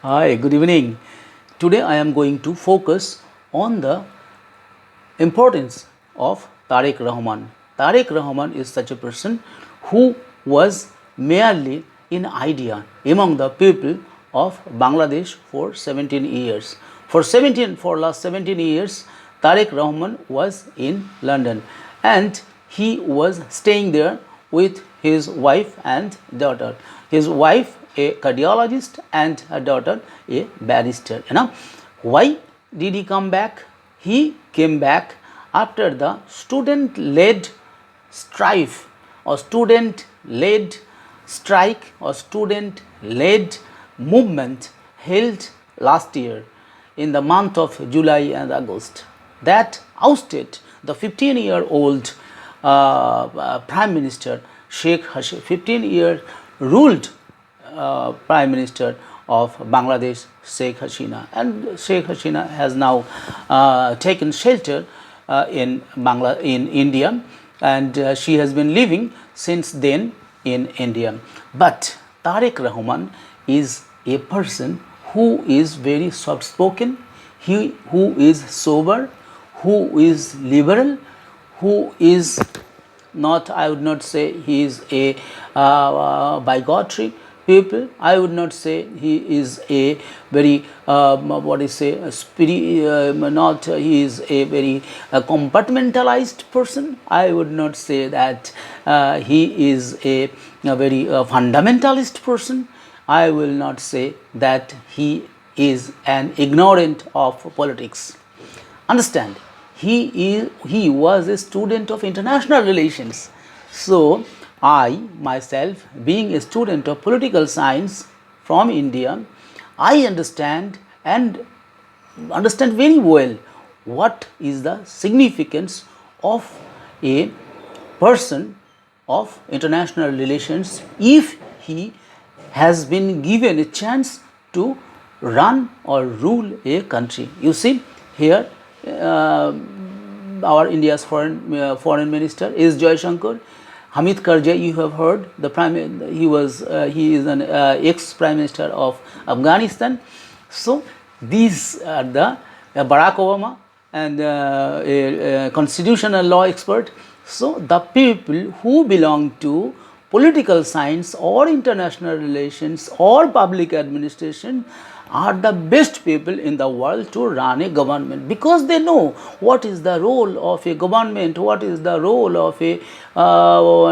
Hi, good evening. Today I am going to focus on the importance of Tarique Rahman. Tarique Rahman is such a person who was merely an idea among the people of Bangladesh for 17 years. For last 17 years, Tarique Rahman was in London and he was staying there with his wife and daughter. His wife a cardiologist and her daughter a barrister. Why did he come back? He came back after the student-led strife or student-led strike or student-led movement held last year in the month of July and August that ousted the 15-year-old Prime Minister Sheikh Hasina, 15-year ruled Prime Minister of Bangladesh, Sheikh Hasina, and Sheikh Hasina has now taken shelter in India, and she has been living since then in India. But Tarique Rahman is a person who is very soft-spoken, who is sober, who is liberal, who is not, I would not say he is a bigotry people. I would not say he is a very he is a very compartmentalized person. I would not say that he is a very fundamentalist person. I will not say that he is an ignorant of politics. Understand, he was a student of international relations. So I myself, being a student of political science from India, I understand very well what is the significance of a person of international relations if he has been given a chance to run or rule a country. You see here, our India's foreign minister is Jaishankar. Hamid Karzai, you have heard, he is an ex-prime minister of Afghanistan. So these are the Barack Obama and a constitutional law expert. So the people who belong to political science or international relations or public administration are the best people in the world to run a government, because they know what is the role of a government, what is the role of a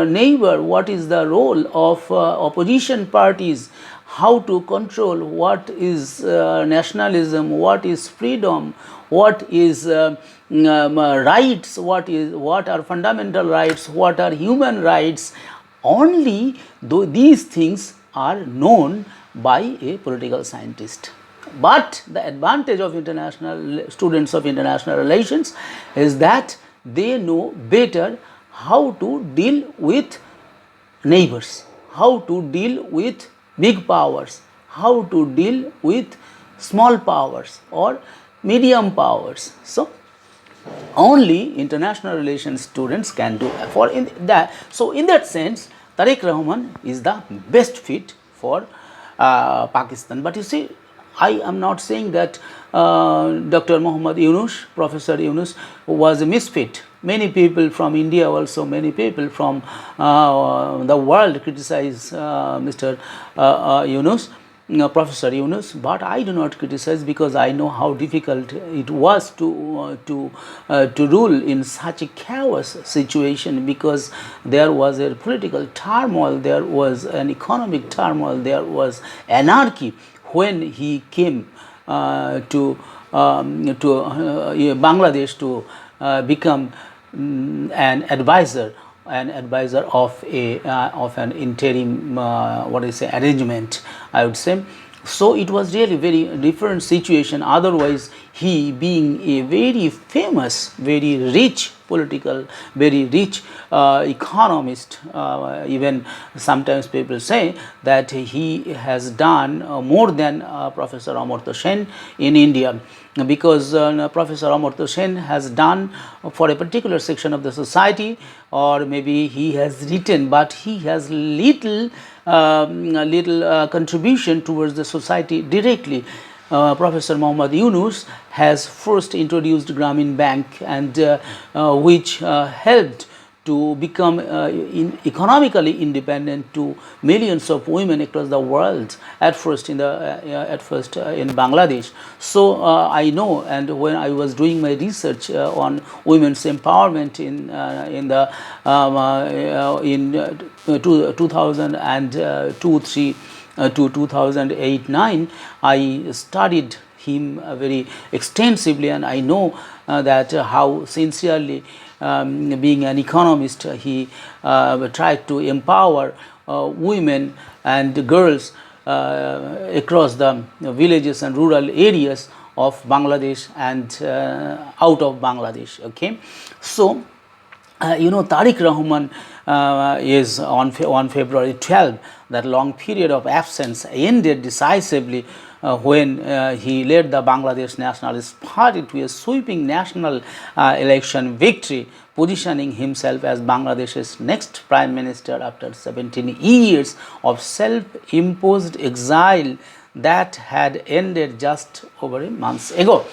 neighbor, what is the role of opposition parties, how to control what is nationalism, what is freedom, what is rights, what are fundamental rights, what are human rights. Only though these things are known by a political scientist. But the advantage of students of international relations is that they know better how to deal with neighbors, how to deal with big powers, how to deal with small powers or medium powers. So only international relations students can do that. So in that sense, Tarique Rahman is the best fit for Pakistan. But you see, I am not saying that Dr. Muhammad Yunus, Professor Yunus, was a misfit. Many people from India, also many people from the world criticize Mr. Yunus, Professor Yunus, but I do not criticize, because I know how difficult it was to rule in such a chaos situation, because there was a political turmoil, there was an economic turmoil, there was anarchy when he came to Bangladesh to become an advisor of an interim arrangement, I would say. So it was really very different situation. Otherwise, he being a very famous, very rich political, very rich economist. Even sometimes people say that he has done more than Professor Amartya Sen in India, because Professor Amartya Sen has done for a particular section of the society, or maybe he has written, but he has little contribution towards the society directly. Professor Muhammad Yunus has first introduced Grameen Bank, and which helped to become economically independent to millions of women across the world. At first in Bangladesh. So I know, and when I was doing my research on women's empowerment in 2002-3 to 2008-9, I studied him very extensively, and I know that how sincerely, being an economist, he tried to empower women and girls across the villages and rural areas of Bangladesh and out of Bangladesh. Okay, so Tarique Rahman is on February 12. That long period of absence ended decisively when he led the Bangladesh Nationalist Party to a sweeping national election victory, positioning himself as Bangladesh's next prime minister after 17 years of self-imposed exile that had ended just over a month ago.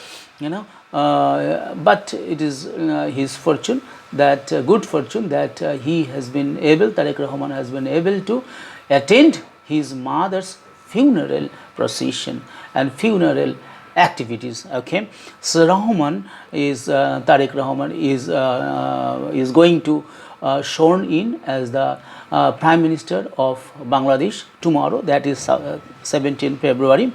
But it is his fortune, that good fortune, that Tarique Rahman has been able to attend his mother's funeral procession and funeral activities. Okay, so Tarique Rahman is going to sworn in as the Prime Minister of Bangladesh tomorrow, that is 17 February.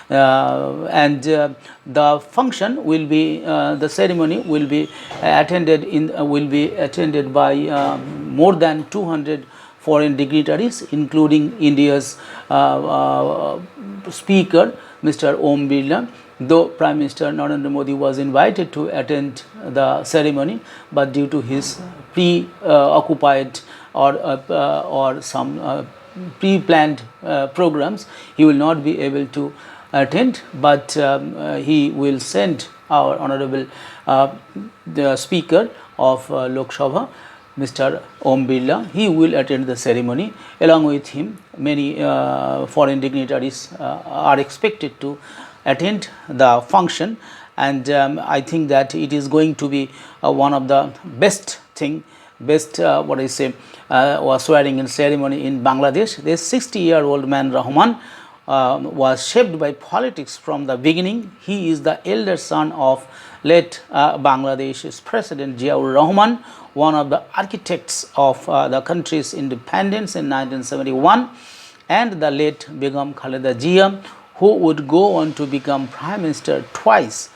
And the function will be, the ceremony will be attended by more than 200 foreign dignitaries, including India's Speaker, Mr. Om Birla. Though Prime Minister Narendra Modi was invited to attend the ceremony, but due to his preoccupied or some pre-planned programs, he will not be able to attend, but he will send our honorable the Speaker of Lok Sabha, Mr. Om Birla. He will attend the ceremony. Along with him, many foreign dignitaries are expected to attend the function, and I think that it is going to be one of the best swearing in ceremony in Bangladesh. This 60-year-old man Rahman was shaped by politics from the beginning. He is the elder son of late Bangladesh's President Ziaur Rahman, one of the architects of the country's independence in 1971, and the late Begum Khaleda Zia, who would go on to become Prime Minister twice.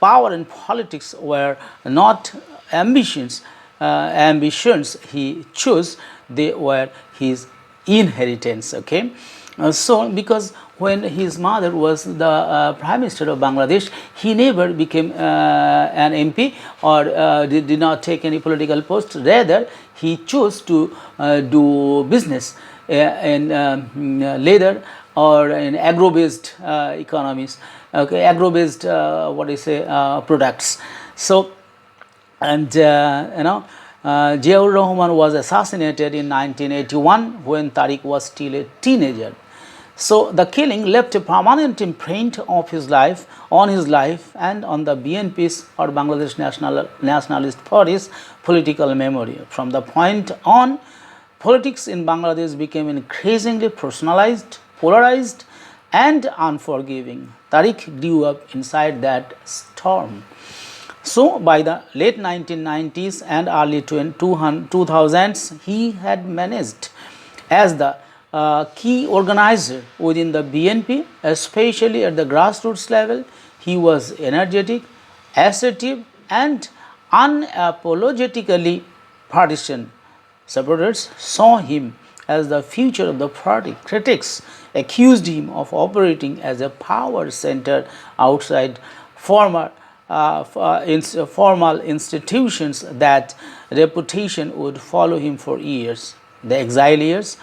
Power and politics were not ambitions he chose, they were his inheritance. Okay, so because when his mother was the Prime Minister of Bangladesh, he never became an MP or did not take any political post. Rather, he chose to do business in leather or in agro-based economies, okay, agro-based products. So, and Ziaur Rahman was assassinated in 1981 when Tarique was still a teenager. So the killing left a permanent imprint of his life and on the BNP's or Bangladesh Nationalist Party's political memory. From the point on, politics in Bangladesh became increasingly personalized, polarized, and unforgiving. Tarique grew up inside that storm. So by the late 1990s and early 2000s, he had managed as the key organizer within the BNP, especially at the grassroots level. He was energetic, assertive, and unapologetically partisan. Supporters saw him as the future of the party. Critics accused him of operating as a power center outside former formal institutions, that reputation would follow him for years. The exile years.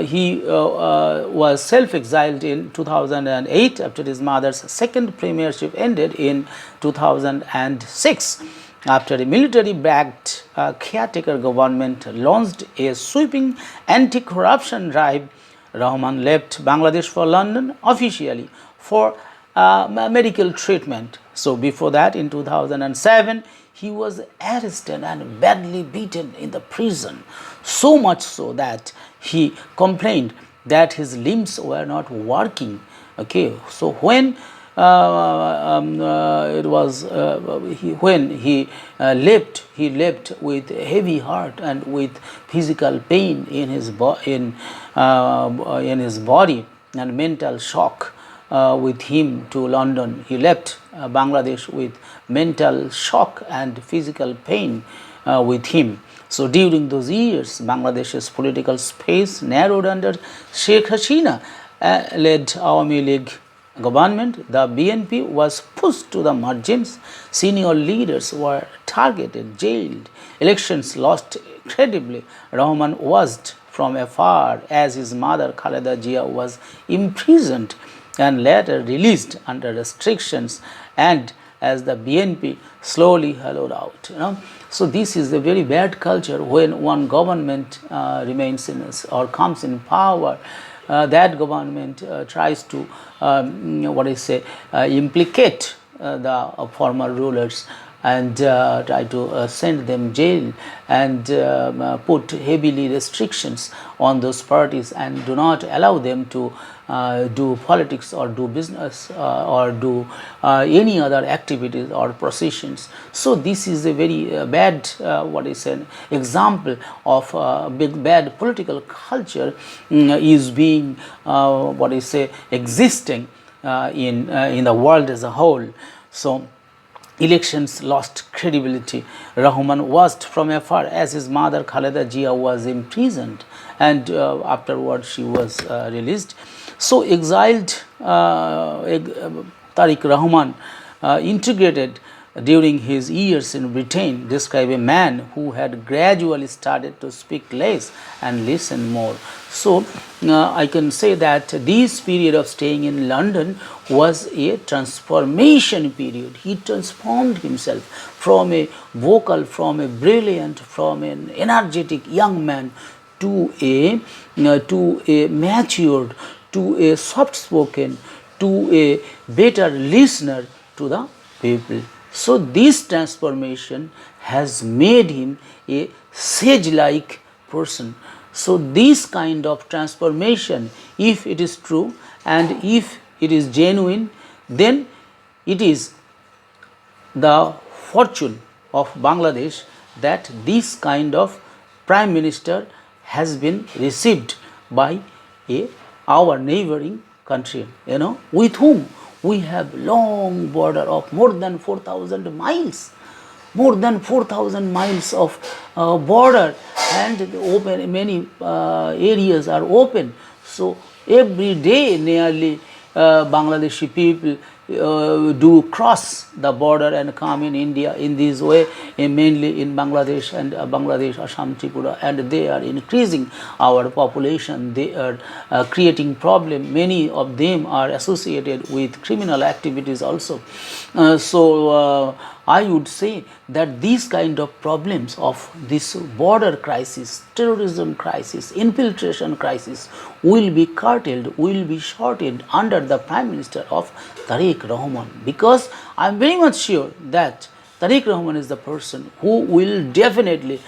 He was self-exiled in 2008 after his mother's second premiership ended in 2006. After a military-backed caretaker government launched a sweeping anti-corruption drive, Rahman left Bangladesh for London officially for medical treatment. So before that, in 2007, he was arrested and badly beaten in the prison, so much so that he complained that his limbs were not working. Okay, so when when he left with heavy heart and with physical pain in his body and mental shock with him to London. He left Bangladesh with mental shock and physical pain with him. So during those years, Bangladesh's political space narrowed under Sheikh Hasina led Awami League government. The BNP was pushed to the margins. Senior leaders were targeted, jailed. Elections lost credibly. Rahman watched from afar as his mother Khaleda Zia was imprisoned and later released under restrictions, and as the BNP slowly hollowed out. So this is a very bad culture when one government remains in or comes in power. That government tries to implicate the former rulers and try to send them jail and put heavily restrictions on those parties and do not allow them to do politics or do business or do any other activities or processions. So this is a very bad an example of bad political culture is being existing in the world as a whole. So elections lost credibility. Rahman watched from afar as his mother Khaleda Zia was imprisoned, and afterwards she was released. So exiled Tarique Rahman integrated during his years in Britain describe a man who had gradually started to speak less and listen more. So I can say that this period of staying in London was a transformation period. He transformed himself from a vocal, from a brilliant, from an energetic young man to a matured, to a soft-spoken, to a better listener to the people. So this transformation has made him a sage-like person. So this kind of transformation, if it is true and if it is genuine, then it is the fortune of Bangladesh that this kind of Prime Minister has been received by our neighboring country, with whom we have long border of more than 4,000 miles. More than 4,000 miles of border, and open many areas are open. So every day nearly Bangladeshi people do cross the border and come in India in this way, mainly in Bangladesh and Bangladesh, Assam, Tripura, and they are increasing our population. They are creating problem. Many of them are associated with criminal activities also. I would say that these kind of problems of this border crisis, terrorism crisis, infiltration crisis will be curtailed, will be shortened under the Prime Minister of Tarique Rahman, because I am very much sure that Tarique Rahman is the person who will definitely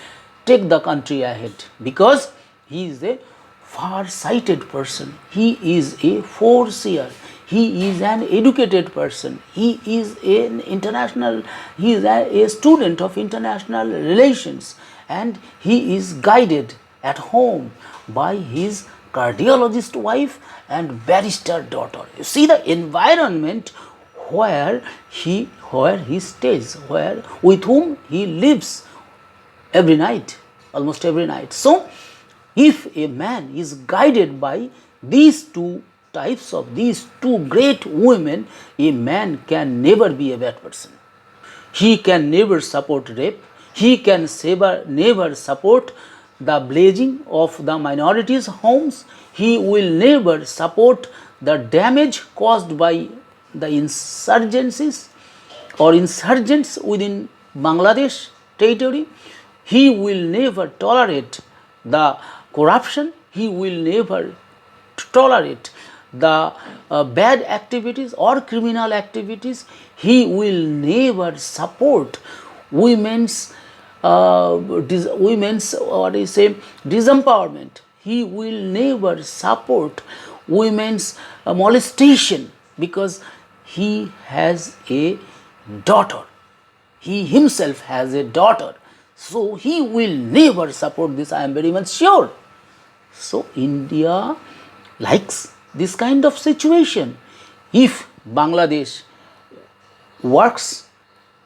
take the country ahead, because he is a far-sighted person, he is a foreseer, he is an educated person, he is a student of international relations, and he is guided at home by his cardiologist wife and barrister daughter. You see the environment where he stays, with whom he lives every night, almost every night. So if a man is guided by these two types of these two great women, a man can never be a bad person. He can never support rape. He can never support the blazing of the minorities' homes. He will never support the damage caused by the insurgencies or insurgents within Bangladesh territory. He will never tolerate the corruption. He will never tolerate the bad activities or criminal activities. He will never support women's disempowerment. He will never support women's molestation, because he has a daughter. He himself has a daughter. So he will never support this, I am very much sure. So India likes this kind of situation. If Bangladesh works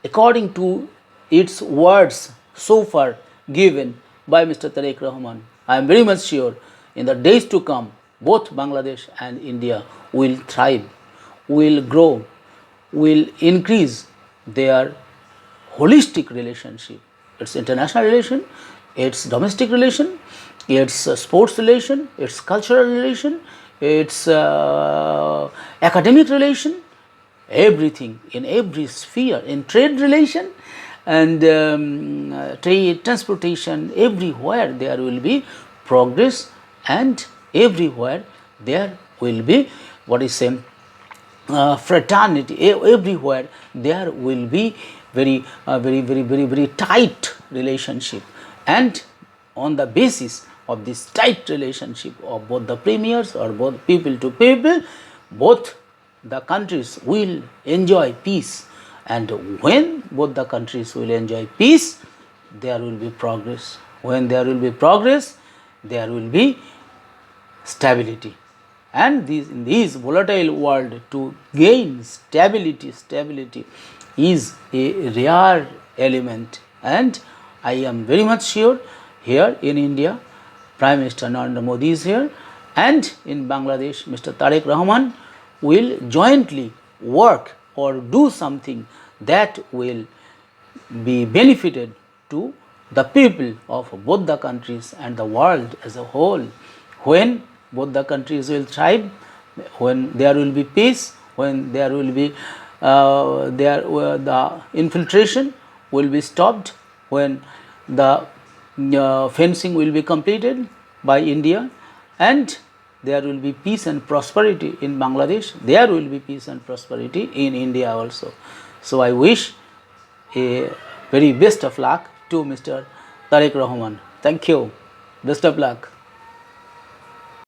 according to its words so far given by Mr. Tarique Rahman, I am very much sure in the days to come, both Bangladesh and India will thrive, will grow, will increase their holistic relationship. It's international relation, it's domestic relation, it's sports relation, it's cultural relation, it's academic relation, everything in every sphere, in trade relation and trade, transportation, everywhere there will be progress, and everywhere there will be fraternity. Everywhere there will be very tight relationship, and on the basis of this tight relationship of both the premiers or both people to people, both the countries will enjoy peace. And when both the countries will enjoy peace, there will be progress. When there will be progress, there will be stability. And in this volatile world, to gain stability is a rare element. And I am very much sure here in India, Prime Minister Narendra Modi is here, and in Bangladesh, Mr. Tarique Rahman will jointly work or do something that will be benefited to the people of both the countries and the world as a whole. When both the countries will thrive, when there will be peace, when there will be the infiltration will be stopped, when the fencing will be completed by India, and there will be peace and prosperity in Bangladesh, there will be peace and prosperity in India also. So I wish a very best of luck to Mr. Tarique Rahman. Thank you. Best of luck.